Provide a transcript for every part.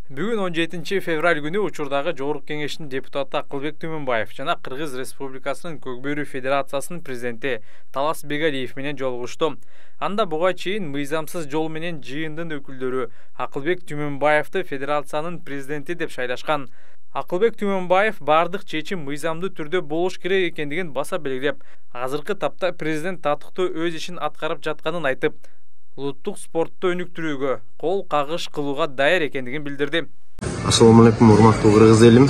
Бүгін 17 февраль күні учурдагы Жогорку Кеңештин депутаты Акылбек Түмөнбаев жана Кыргыз Республикасынын Көкбөрү Федерациясынын президенти Талас Бегалиев менен жолугушту. Анда буга чейин мыйзамсыз жол менен жыйындын өкүлдөрү Акылбек Түмөнбаевди федерациянын президенти деп шайлашкан. Акылбек Түмөнбаев бардык чечим мыйзамдуу түрдө болуш керек экендигин баса белгилеп, азыркы тапта президент татыктуу өз ишин аткарып жатканын айтып, улуттук спортту өнүктүрүүгө кол кагыш кылууга даяр экендигин билдирди. Ассаламу алейкум, урматтуу кыргыз элим.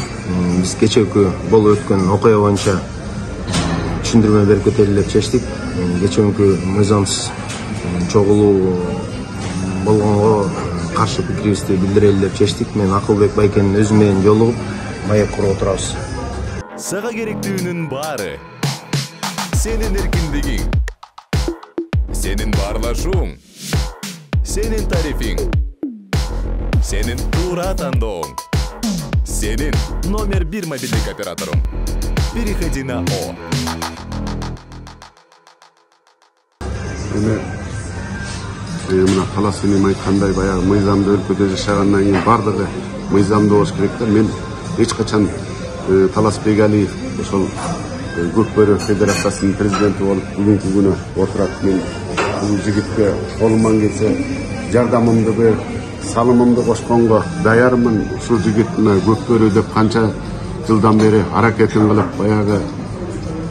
Биз кечээкү болуп өткөн окуя боюнча түшүндүрмө берип кетели деп чечтик. Кечээкү мыйзамсыз чогулуу болгонго каршы пикирибизди билдирели деп чечтик. Мен Акылбек байкенин өзү менен жолугуп, маек куруп отурабыз. Сага керектүүнүн баары сенин эркиндигиң, сенин баарлашууң, сенин тарифиң, сенин туура тандооң, сенин номер 1 мобилдик операторуң. Переходи на О. Мына Талас эми айткандай баягы мыйзамдуу өлкөдө жашагандан кийин бардыгы мыйзамдуу болуш керек да. Мен эч качан Талас Бегалиев ошол Көкбөрү Федерациясынын президенти болуп бүгүнкү күнү отурат. Мен бул жигитке колуман келсе жардамымды берип, салымымды кошконго даярмын. Ушул жигит мына Көкбөрү деп канча жылдан бери аракетин кылып, баягы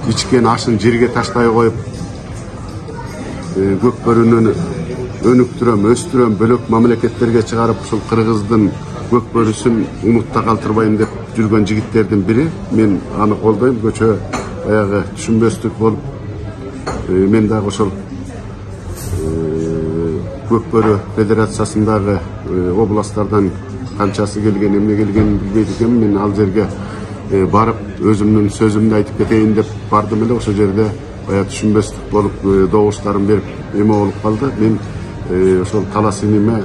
ичкен ашын жерге таштай коюп, Көкбөрүнү өнүктүрөм, өстүрөм, бөлөк мамлекеттерге чыгарып, ушул Кыргыздын Көкбөрүсүн умутта калтырбайм деп жүргөн жигиттердин бири. Мен аны колдойм. Көчө баягы түшүнбөстүк болуп, мен дагы ошол Көкбөрү Федерациясындагы областтардан канчасы келген, эмне келгенин билбейт экенмин. Мен ал жерге барып, өзүмдүн сөзүмдү айтып кетейин деп бардым эле. Ошол жерде баягы түшүнбөстүк болуп, добуштарым берип, эме болуп калды. Мен ошол Талас эниме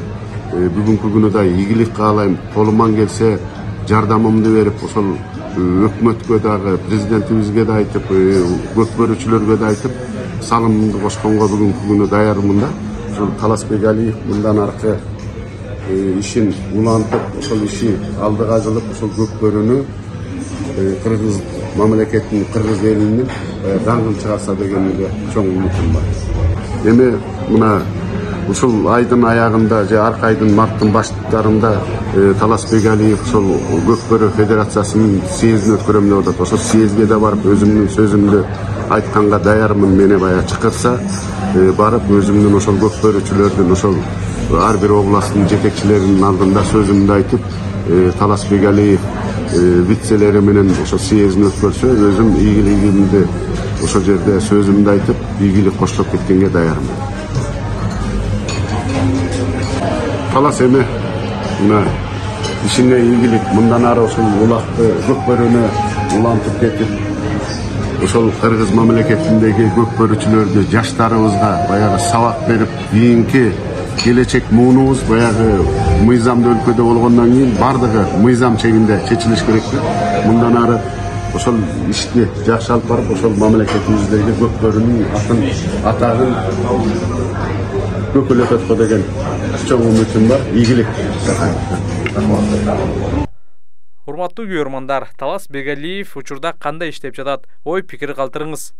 бүгүнкү күнү да ийгилик каалайм. Колуман келсе жардамымды берип, ошол өкмөткө дагы, президентибизге да айтып, көкбөрүчүлөргө да айтып, салымымды кошконго бүгүнкү күнү даярмын да. Ошол Талас Бегалиев мындан аркы ишин улантып, ошол иши алдыга жылып, ошол Көкбөрүнү Кыргыз мамлекетинин, Кыргыз элинин даңкын чыгарса дегенге чоң үмүтүм бар. Эми мына ушул айдын аягында же аркы айдын марттын баштарында Талас Бегалиев ошол Көкбөрү Федерациясынын съездин өткөрөм деп атат. Ошол съездге да барып өзүмдүн сөзүмдү айтканга даярмын. Мени баягы чакырса барып өзүмдүн ошол көкбөрүчүлөрдүн, ошол ар бир областтын жетекчилеринин алдында сөзүмдү айтып, Талас Бегалиев вицелери менен ошол съездин өткөрсө, өзүм ийгилигимди ошол жерде сөзүмдү айтып, ийгилик коштоп кеткенге даярмын. Талас эми мына ишине ийгилик, мындан ары ошол улакты Көкбөрүнү улантып кетип, ошол Кыргыз мамлекетиндеги көкбөрүчүлөрдү, жаштарыбызга баягы сабак берип, кийинки келечек муунубуз баягы мыйзамдуу өлкөдө болгондон кийин бардыгы мыйзам чегинде чечилиш керек да. Мындан ары ошол ишти жакшы алып барып, ошол мамлекетибиздеги Көкбөрүнүн атын, атагын көкөлөтөткө деген чоң үмүтүм бар. Ийгилик. Урматтуу көрөрмандар, Талас Бегалиев учурда кандай иштеп жатат? Ой пикир калтырыңыз.